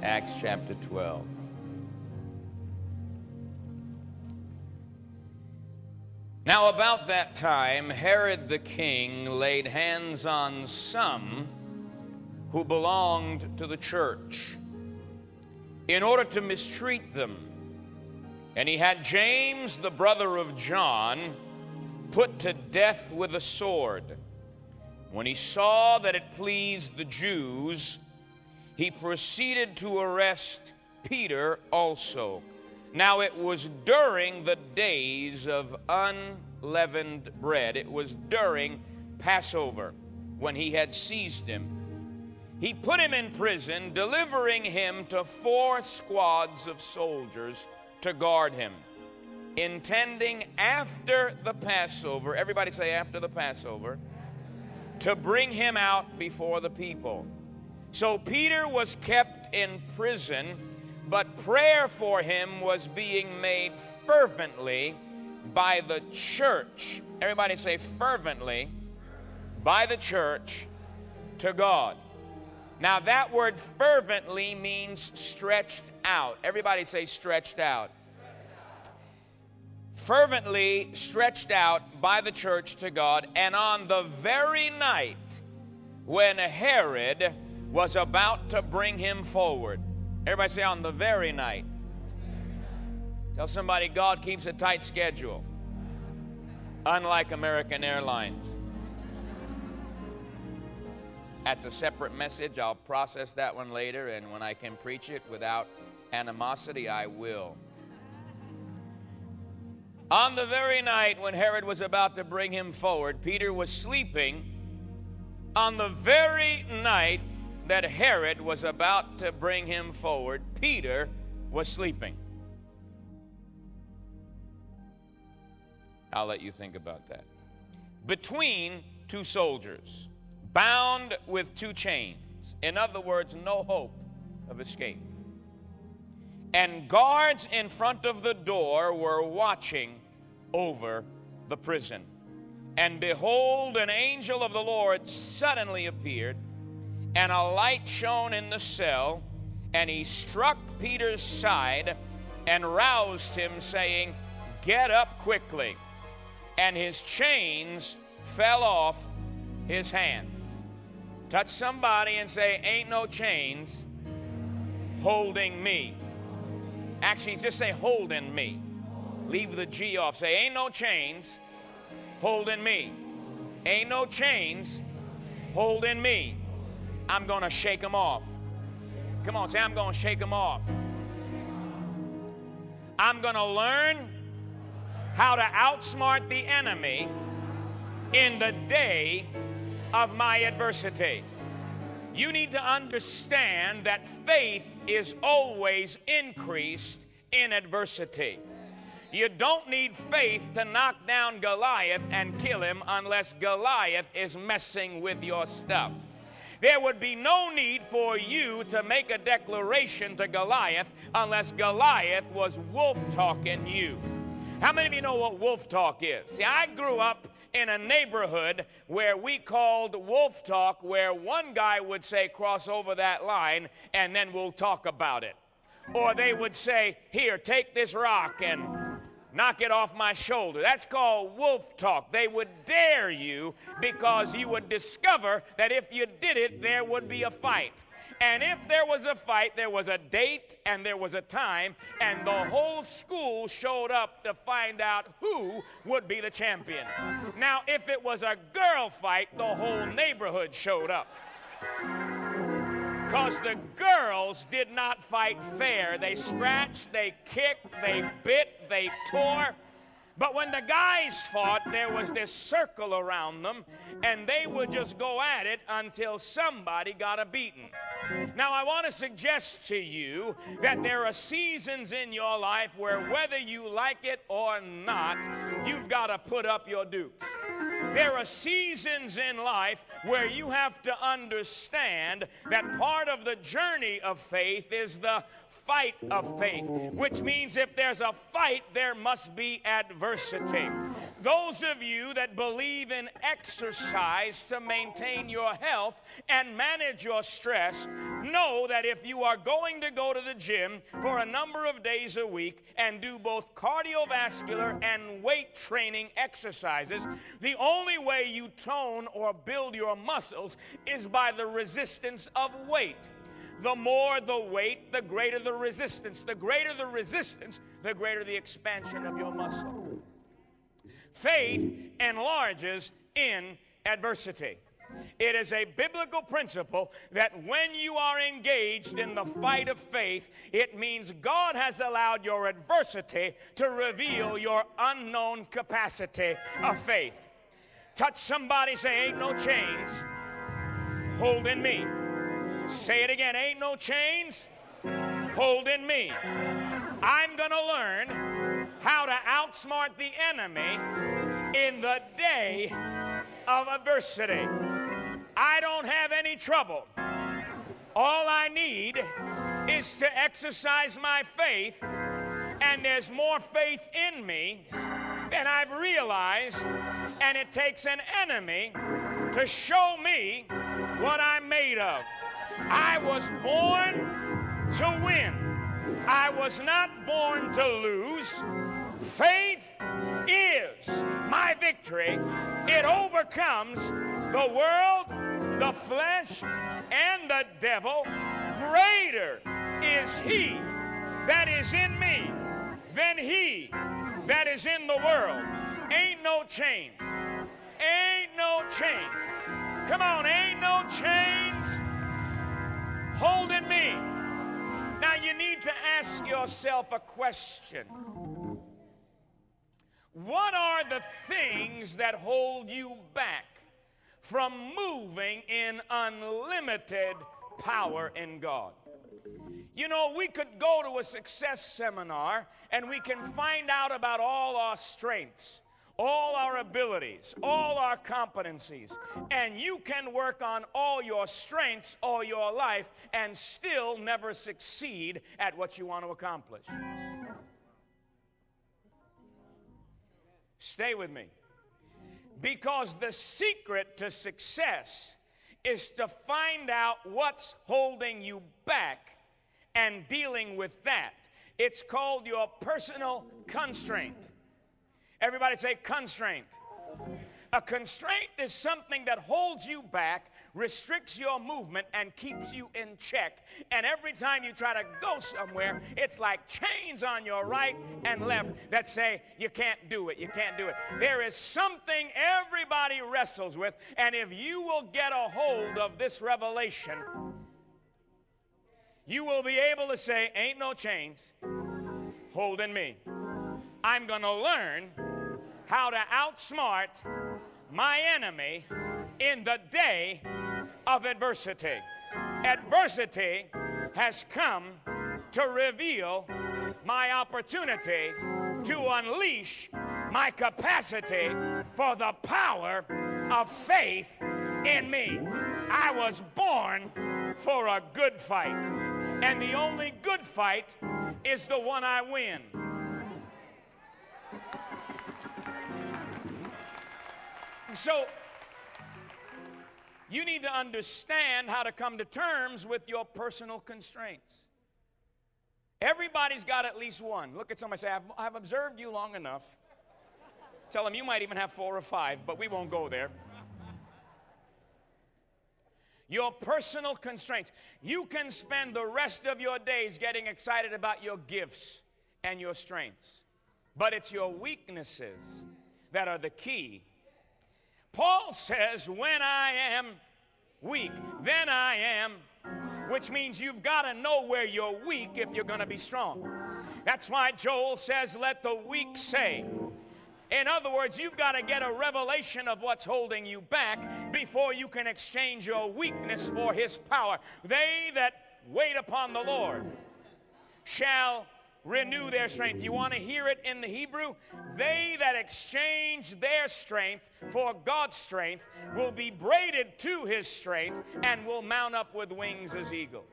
Acts chapter 12. Now about that time, Herod the king laid hands on some who belonged to the church in order to mistreat them. And he had James, the brother of John, put to death with a sword. When he saw that it pleased the Jews, he proceeded to arrest Peter also. Now it was during the days of unleavened bread. It was during Passover when he had seized him. He put him in prison, delivering him to 4 squads of soldiers to guard him, intending after the Passover, everybody say after the Passover, to bring him out before the people. So Peter was kept in prison, but prayer for him was being made fervently by the church. Everybody say fervently, by the church to God. Now that word fervently means stretched out. Everybody say stretched out. Fervently stretched out by the church to God. And on the very night when Herod was about to bring him forward. Everybody say on the very night. Tell somebody God keeps a tight schedule. Unlike American Airlines. That's a separate message. I'll process that one later, and when I can preach it without animosity, I will. On the very night when Herod was about to bring him forward, Peter was sleeping. On the very night that Herod was about to bring him forward, Peter was sleeping. I'll let you think about that. Between 2 soldiers, bound with 2 chains. In other words, no hope of escape. And guards in front of the door were watching over the prison. And behold, an angel of the Lord suddenly appeared, and a light shone in the cell, and he struck Peter's side and roused him, saying, "Get up quickly." And his chains fell off his hands. Touch somebody and say, "Ain't no chains holding me." Actually, just say, "holding me." Leave the G off. Say, "Ain't no chains holding me." Ain't no chains holding me. I'm going to shake them off. Come on, say, "I'm going to shake them off." I'm going to learn how to outsmart the enemy in the day of my adversity. You need to understand that faith is always increased in adversity. You don't need faith to knock down Goliath and kill him unless Goliath is messing with your stuff. There would be no need for you to make a declaration to Goliath unless Goliath was wolf-talking you. How many of you know what wolf talk is? See, I grew up in a neighborhood where we called wolf talk, where one guy would say, "Cross over that line, and then we'll talk about it." Or they would say, "Here, take this rock and knock it off my shoulder." That's called wolf talk. They would dare you because you would discover that if you did it, there would be a fight. And if there was a fight, there was a date and there was a time, and the whole school showed up to find out who would be the champion. Now, if it was a girl fight, the whole neighborhood showed up. Because the girls did not fight fair. They scratched, they kicked, they bit, they tore. But when the guys fought, there was this circle around them, and they would just go at it until somebody got a beating. Now, I want to suggest to you that there are seasons in your life where whether you like it or not, you've got to put up your dukes. There are seasons in life where you have to understand that part of the journey of faith is the fight of faith, which means if there's a fight, there must be adversity. Those of you that believe in exercise to maintain your health and manage your stress, know that if you are going to go to the gym for a number of days a week and do both cardiovascular and weight training exercises, the only way you tone or build your muscles is by the resistance of weight. The more the weight, the greater the resistance. The greater the resistance, the greater the expansion of your muscle. Faith enlarges in adversity. It is a biblical principle that when you are engaged in the fight of faith, it means God has allowed your adversity to reveal your unknown capacity of faith. Touch somebody, say, ain't no chains holding me. Say it again, ain't no chains holding me. I'm going to learn how to outsmart the enemy in the day of adversity. I don't have any trouble. All I need is to exercise my faith, and there's more faith in me than I've realized, and it takes an enemy to show me what I'm made of. I was born to win. I was not born to lose. Faith is my victory. It overcomes the world, the flesh, and the devil. Greater is he that is in me than he that is in the world. Ain't no chains. Ain't no chains. Come on, ain't no chains holding me. Now you need to ask yourself a question. What are the things that hold you back from moving in unlimited power in God? You know, we could go to a success seminar and we can find out about all our strengths, all our abilities, all our competencies, and you can work on all your strengths all your life and still never succeed at what you want to accomplish. Stay with me. Because the secret to success is to find out what's holding you back and dealing with that. It's called your personal constraint. Everybody say constraint. A constraint is something that holds you back, restricts your movement, and keeps you in check. And every time you try to go somewhere, it's like chains on your right and left that say, you can't do it, you can't do it. There is something everybody wrestles with, and if you will get a hold of this revelation, you will be able to say, ain't no chains holding me. I'm going to learn how to outsmart my enemy in the day of adversity. Adversity has come to reveal my opportunity to unleash my capacity for the power of faith in me. I was born for a good fight, and the only good fight is the one I win. So, you need to understand how to come to terms with your personal constraints. Everybody's got at least one. Look at somebody and say, I've observed you long enough. Tell them you might even have 4 or 5, but we won't go there. Your personal constraints. You can spend the rest of your days getting excited about your gifts and your strengths, but it's your weaknesses that are the key. Paul says, when I am weak, then I am, which means you've got to know where you're weak if you're going to be strong. That's why Joel says, let the weak say. In other words, you've got to get a revelation of what's holding you back before you can exchange your weakness for his power. They that wait upon the Lord shall renew their strength. You want to hear it in the Hebrew? They that exchange their strength for God's strength will be braided to his strength and will mount up with wings as eagles.